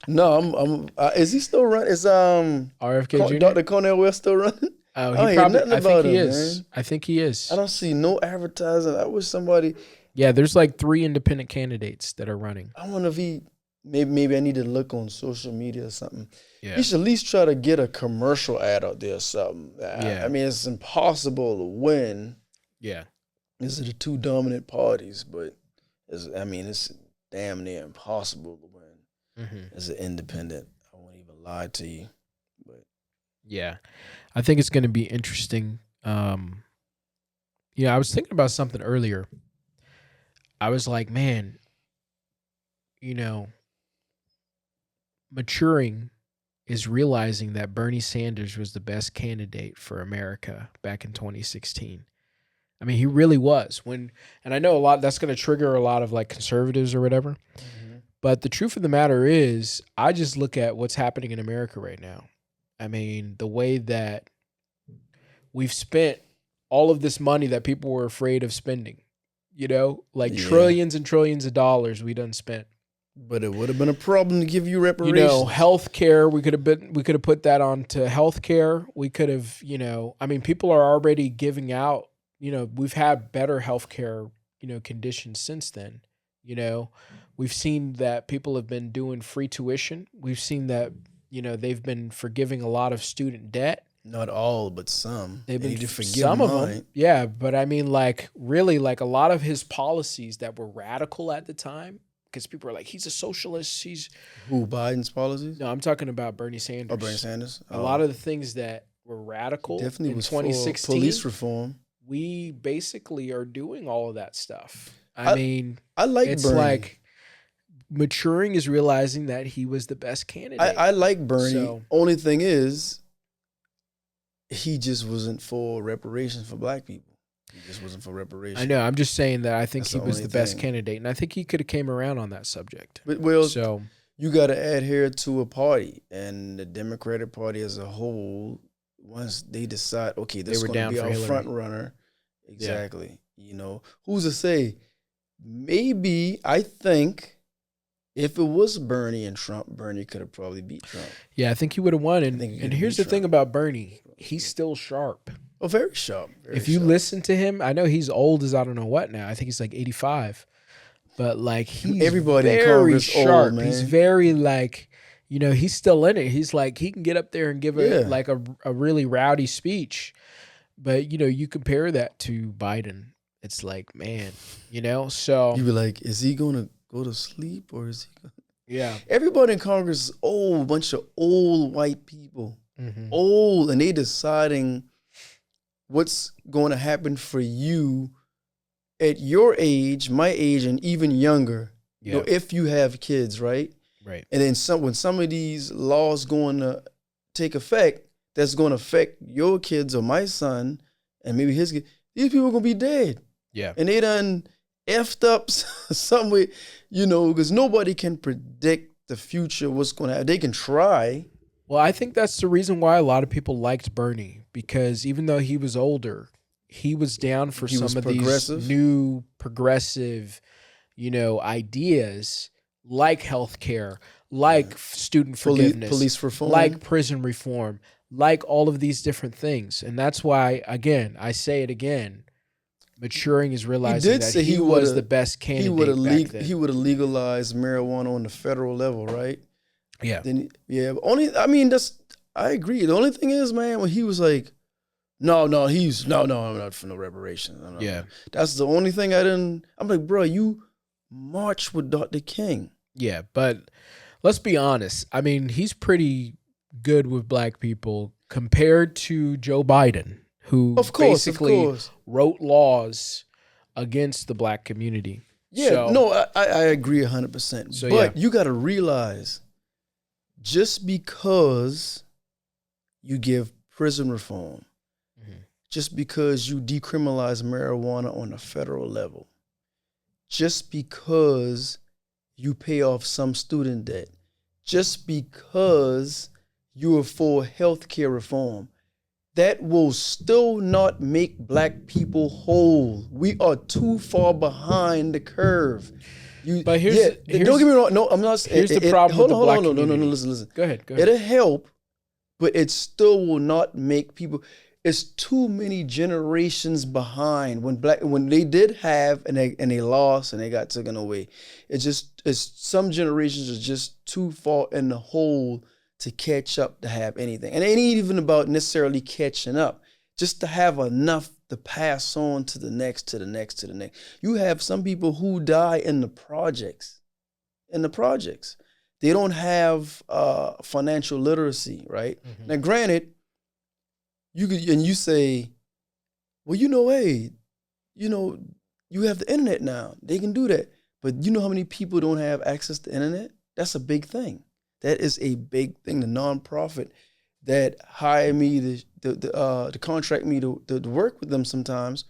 No, I'm. Is he still running? Is RFK Jr. Dr. Cornel West still running? Oh, I don't he hear probably. nothing I think about he him, is. man. I think he is. I don't see no advertising. I wish somebody. Yeah, there's like 3 independent candidates that are running. I wonder if he. Maybe I need to look on social media or something. Yeah. He should at least try to get a commercial ad out there or something. Yeah. I mean, it's impossible to win. Yeah. These are the 2 dominant parties, but it's damn near impossible to win Mm-hmm. as an independent. I won't even lie to you, but Yeah, I think it's going to be interesting. Yeah, I was thinking about something earlier. I was like, man, you know, maturing is realizing that Bernie Sanders was the best candidate for America back in 2016. I mean, he really was. And I know a lot that's going to trigger a lot of like conservatives or whatever. But the truth of the matter is, I just look at what's happening in America right now. I mean, the way that we've spent all of this money that people were afraid of spending, you know, like trillions and trillions of dollars we done spent. But it would have been a problem to give you reparations. You know, healthcare, we could have put that onto healthcare. We could have, you know, I mean, people are already giving out, you know, we've had better healthcare, you know, conditions since then. You know, we've seen that people have been doing free tuition. We've seen that, you know, they've been forgiving a lot of student debt. Not all, but some. They've been to forgive some of mine. them. Yeah, but I mean, like, really, like a lot of his policies that were radical at the time, because people were like, he's a socialist. Who, Biden's policies? No, I'm talking about Bernie Sanders. Oh, Bernie Sanders? A lot of the things that were radical definitely in was 2016. for police reform. We basically are doing all of that stuff. I mean, I like it's Bernie. like maturing is realizing that he was the best candidate. I like Bernie. So- Only thing is, he just wasn't for reparations for black people. He just wasn't for reparations. I know. I'm just saying that I think That's he the was only the best thing. candidate, and I think he could have came around on that subject. But well, So you got to adhere to a party, and the Democratic Party as a whole, once they decide, okay, this is were going down to be for our Hillary. front runner. Exactly. You know, who's to say? Maybe I think if it was Bernie and Trump, Bernie could have probably beat Trump. yeah, I think he would have won. I think he And could here's beat the thing Trump. about Bernie: he's still sharp. Oh, very sharp. Very If you sharp. listen to him, I know he's old as I don't know what now. I think he's like 85, but like he's Everybody in very Congress sharp. old, man. He's very like, you know, he's still in it. He's like he can get up there and give Yeah. like a really rowdy speech, but you know, you compare that to Biden, it's like, man, you know. So You be like, is he going to go to sleep or is he? yeah, Everybody in Congress is old, bunch of old white people, old, and they deciding what's going to happen for you at your age, my age, and even younger. You know, if you have kids, right? right. And then when some of these laws going to take effect, that's going to affect your kids or my son, and maybe his kids. These people are going to be dead. Yeah, And they done effed up some way, you know, because nobody can predict the future, what's going to happen. They can try, Well, I think that's the reason why a lot of people liked Bernie, because even though he was older, he was down for He was some of these progressive. new progressive, ideas like healthcare, like student forgiveness, Police reform. like prison reform, like all of these different things. And that's why, again, I say it again, maturing is He realizing did that say he was the best he would have candidate back then. he would have legalized marijuana on the federal level, right? Yeah. Then yeah, I agree. The only thing is, man, when he was like, no, I'm not for no reparations. No, Yeah. no. That's the only thing I didn't. I'm like, bro, you marched with Dr. King. Yeah, but let's be honest. I mean, he's pretty good with black people compared to Joe Biden, who basically wrote laws against the black community. Yeah, So- no, I agree 100%. So, But yeah. you got to realize, just because you give prison reform, just because you decriminalize marijuana on a federal level, just because you pay off some student debt, just because you are for healthcare reform, that will still not make black people whole. We are too far behind the curve. But don't get me wrong. No, I'm not. Here's the problem with the black No, community. listen. Go ahead. It'll help, but it still will not make people. It's too many generations behind. When they did have and they lost and they got taken away, it's some generations are just too far in the hole to catch up to have anything. And it ain't even about necessarily catching up, just to have enough to pass on to the next, to the next, to the next. You have some people who die in the projects. They don't have financial literacy, right? Mhm. Now, granted, you say, well, hey, you have the internet now. They can do that. But you know how many people don't have access to internet? That's a big thing. That is a big thing. The nonprofit that hire me to contract me to work with them sometimes,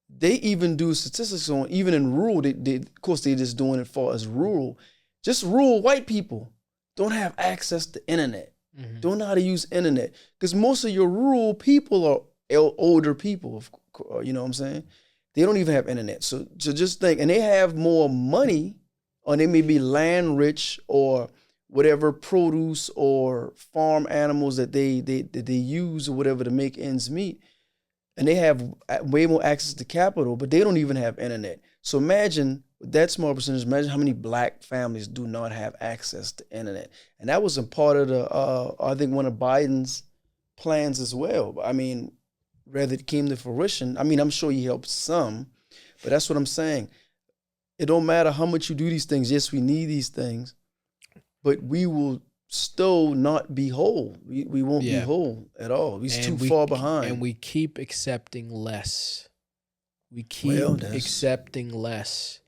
they even do statistics on, even in rural, they of course they're just doing it for as rural. Just rural white people don't have access to internet. Mhm. Don't know how to use internet. Because most of your rural people are older people, you know what I'm saying? They don't even have internet. So just think, and they have more money, or they may be land rich, or whatever produce or farm animals that they use or whatever to make ends meet. And they have way more access to capital, but they don't even have internet. So imagine that small percentage, imagine how many black families do not have access to internet. And that was a part of I think one of Biden's plans as well. I mean, whether it came to fruition, I mean, I'm sure he helped some, but that's what I'm saying. It don't matter how much you do these things. Yes, we need these things, but we will still not be whole. We won't be whole at all. We're too far behind. And we keep accepting less. We keep accepting less.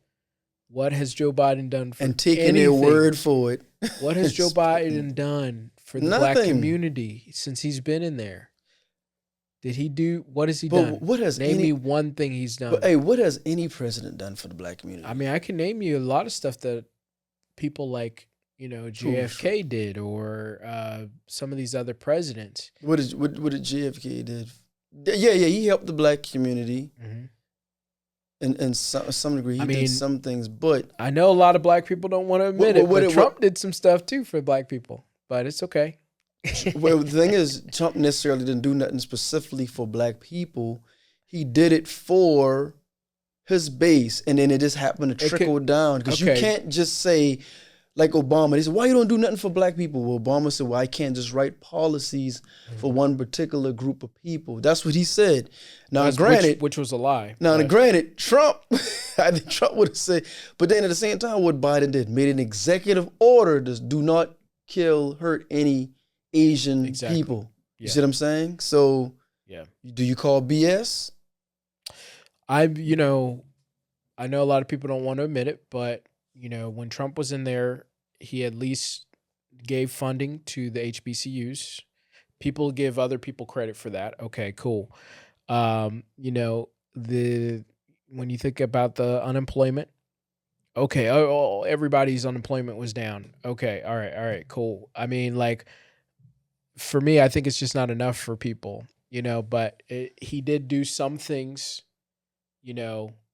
What has Joe Biden done for and taking their word for it? What has Joe Biden done for the black community since he's been in there? Did he do? What has he done? Name me one thing he's done. But hey, what has any president done for the black community? I mean, I can name you a lot of stuff that people like, JFK did, or some of these other presidents. What did JFK did? Yeah, he helped the black community. Mm-hmm. In some degree, he did some things, but I know a lot of black people don't want to admit it. But Trump did some stuff too for black people, but it's okay. Well, the thing is, Trump necessarily didn't do nothing specifically for black people. He did it for his base, and then it just happened to trickle down. Because you can't just say, like Obama, he said, why you don't do nothing for black people? Well, Obama said, well, I can't just write policies for one particular group of people. That's what he said. Now, granted, which was a lie. Now, granted, Trump, I think Trump would have said, but then at the same time, what Biden did, made an executive order to do not hurt any Asian people. You see what I'm saying? So, do you call BS? I know a lot of people don't want to admit it, but when Trump was in there, he at least gave funding to the HBCUs. People give other people credit for that. Okay, cool. When you think about the unemployment, okay, everybody's unemployment was down. Okay, all right, cool. I mean, like, for me, I think it's just not enough for people, but he did do some things,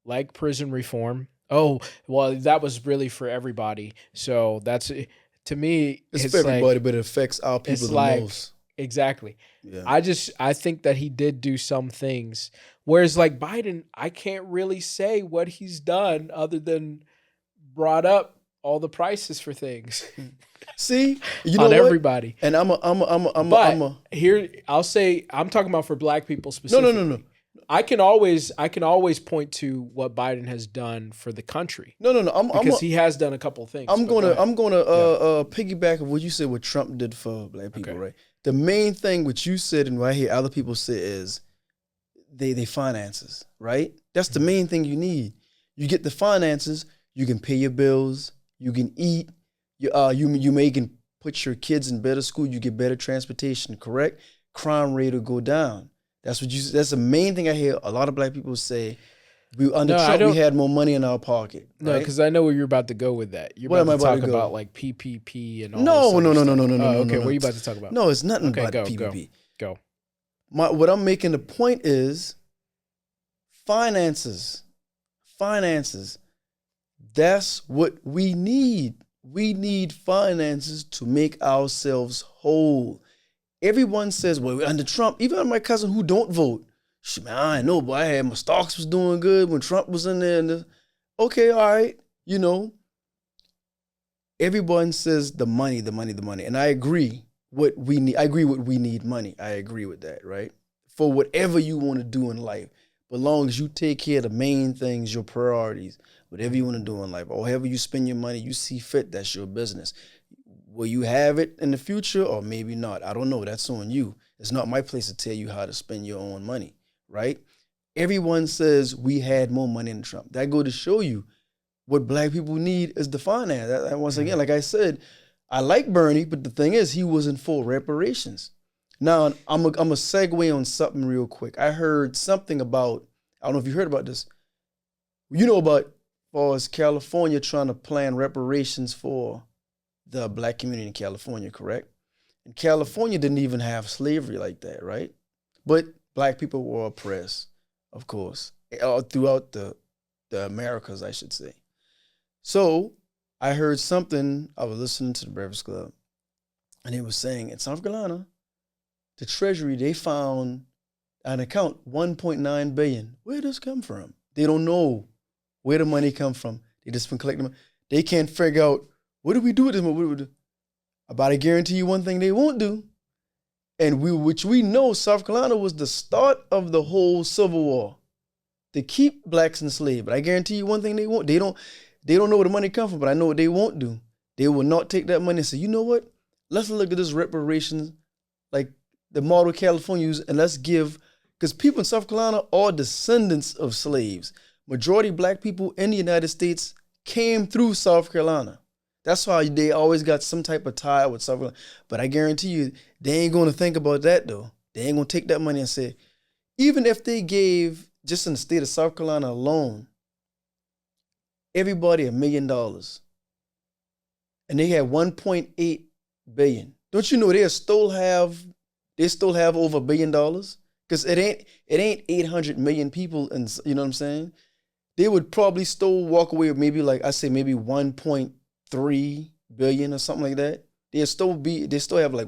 like prison reform. Oh, well, that was really for everybody. So that's, to me, It's it's for everybody, like, but it affects our people it's the like, most. exactly. Yeah. I think that he did do some things. Whereas like Biden, I can't really say what he's done other than brought up all the prices for things. See, you on know what? everybody. And I'm But a here, I'll say, I'm talking about for black people no, specifically. no. I can always point to what Biden has done for the country. No. Because he has done a couple of things. I'm But go gonna ahead. piggyback of what you said, what Trump did for black people, Okay. right? The main thing what you said and what I hear other people say is they finances, right? That's the main thing you need. You get the finances, you can pay your bills, you can eat, you may can put your kids in better school, you get better transportation, correct? Crime rate will go down. That's the main thing I hear a lot of black people say. Under Trump, we had more money in our pocket. No, right? because I know where you're about to go with that. You're What about am to I about to talk go? about like PPP and all No, this no, other no, no, stuff. no, no, Oh, no, okay, no, what no. are you about to talk about? No, it's nothing Okay, about go, PPP. Go. What I'm making the point is finances. That's what we need. We need finances to make ourselves whole. Everyone says, well, under Trump, even my cousin who don't vote, shit, man, I know, but I had my stocks was doing good when Trump was in there. Okay, all right, everyone says the money. And I agree what we need. I agree what we need money. I agree with that, right? For whatever you want to do in life. But long as you take care of the main things, your priorities, whatever you want to do in life, or however you spend your money, you see fit, that's your business. Will you have it in the future or maybe not? I don't know. That's on you. It's not my place to tell you how to spend your own money, right? Everyone says we had more money than Trump. That go to show you what black people need is the finance. Once again, like I said, I like Bernie, but the thing is he wasn't for reparations. Now, I'm a segue on something real quick. I heard something about, I don't know if you heard about this. You know about, as far as California trying to plan reparations for the black community in California, correct? And California didn't even have slavery like that, right? But black people were oppressed, of course, throughout the Americas, I should say. So I heard something, I was listening to the Breakfast Club, and they were saying in South Carolina, the Treasury, they found an account, 1.9 billion. Where does this come from? They don't know where the money come from. They just been collecting money. They can't figure out, what do we do with this money? What do we do? About to guarantee you one thing they won't do. And which we know South Carolina was the start of the whole Civil War, to keep blacks enslaved. But I guarantee you one thing they won't. They don't know where the money come from, but I know what they won't do. They will not take that money and say, you know what? Let's look at this reparations, like the model California used, and let's give, because people in South Carolina are descendants of slaves. Majority of black people in the United States came through South Carolina. That's why they always got some type of tie with South Carolina. But I guarantee you, they ain't going to think about that, though. They ain't going to take that money and say, even if they gave, just in the state of South Carolina alone, everybody $1 million, and they had 1.8 billion. Don't you know they still have over $1 billion? Because it ain't 800 million people, and you know what I'm saying? They would probably still walk away with maybe, like I say, maybe 1.3 billion or something like that. They still have like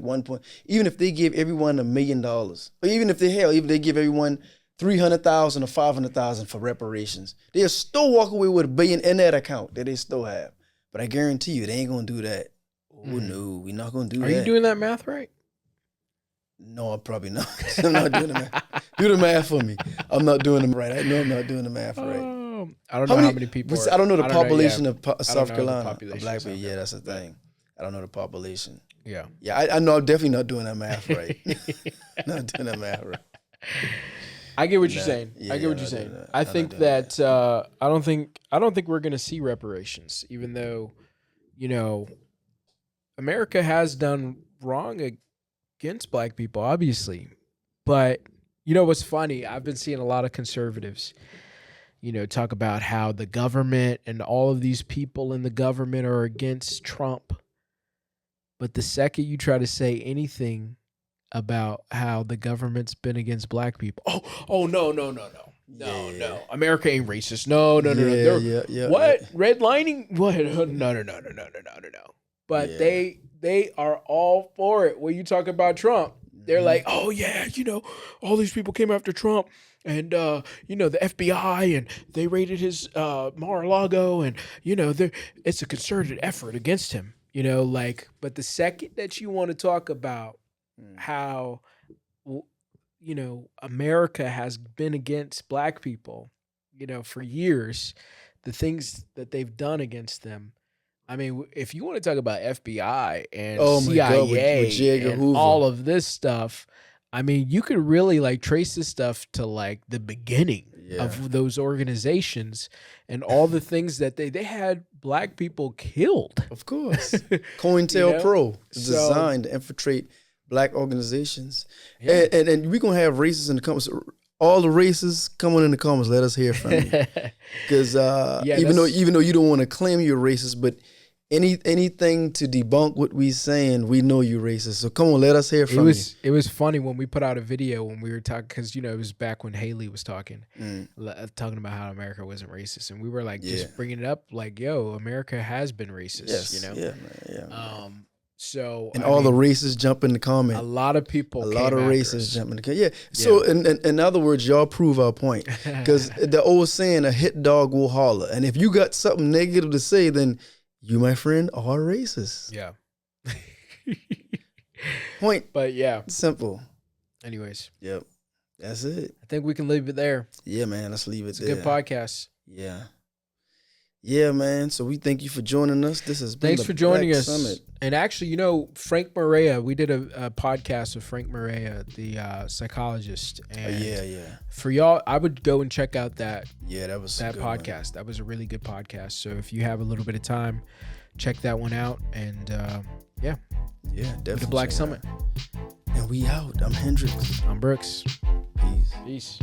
even if they give everyone $1 million, or even if they give everyone 300,000 or 500,000 for reparations, they'll still walk away with $1 billion in that account that they still have. But I guarantee you, they ain't gonna do that. Oh no, we're not gonna do that. Are you doing that math right? No, I'm probably not. I'm not doing the math. Do the math for me. I'm not doing them right. I know I'm not doing the math right. I don't know how many people. I don't know the population know, of South Carolina. Of black people. Yeah, that's the thing. I don't know the population. Yeah. Yeah, I know I'm definitely not doing that math right. Not doing that math right. I get what you're saying. I get what you're saying. I think that I don't think we're gonna see reparations, even though, America has done wrong against black people, obviously. But what's funny? I've been seeing a lot of conservatives, talk about how the government and all of these people in the government are against Trump. But the second you try to say anything about how the government's been against black people. Oh, no. No. America ain't racist. No. Yeah. What? Redlining? What? No. But they are all for it. When you talk about Trump, they're like, oh yeah, all these people came after Trump, and the FBI, and they raided his Mar-a-Lago, and it's a concerted effort against him. But the second that you want to talk about how America has been against black people, for years, the things that they've done against them. I mean, if you want to talk about FBI and CIA and all of this stuff, I mean, you could really trace this stuff to the beginning of those organizations and all the things that they had black people killed. Of course. COINTELPRO is designed to infiltrate black organizations. Yeah. And we're going to have races in the comments. All the races, come on in the comments. Let us hear from you. Because even though you don't want to claim you're racist, but anything to debunk what we're saying, we know you're racist. So come on, let us hear from you. It was funny when we put out a video when we were talking, because it was back when Haley was talking about how America wasn't racist, and we were just bringing it up, America has been racist. Yes. So all the racists jump in the comment. A lot of people. Jump in the comment. Yeah. So in other words, y'all prove our point, because the old saying, a hit dog will holler, and if you got something negative to say, then you, my friend, are racist. Yeah. Point. But yeah. Simple. Anyways. Yep. That's it. I think we can leave it there. Yeah, man. Let's leave it there. It's a good podcast. Yeah. Yeah, man. So we thank you for joining us. This has been Thanks for joining us. Summit. And actually, Frank Maria, we did a podcast with Frank Maria, the psychologist. And for y'all, I would go and check out that podcast. One. That was a really good podcast. So if you have a little bit of time, check that one out. And definitely. The Black Summit. And we out. I'm Hendricks. I'm Brooks. Peace.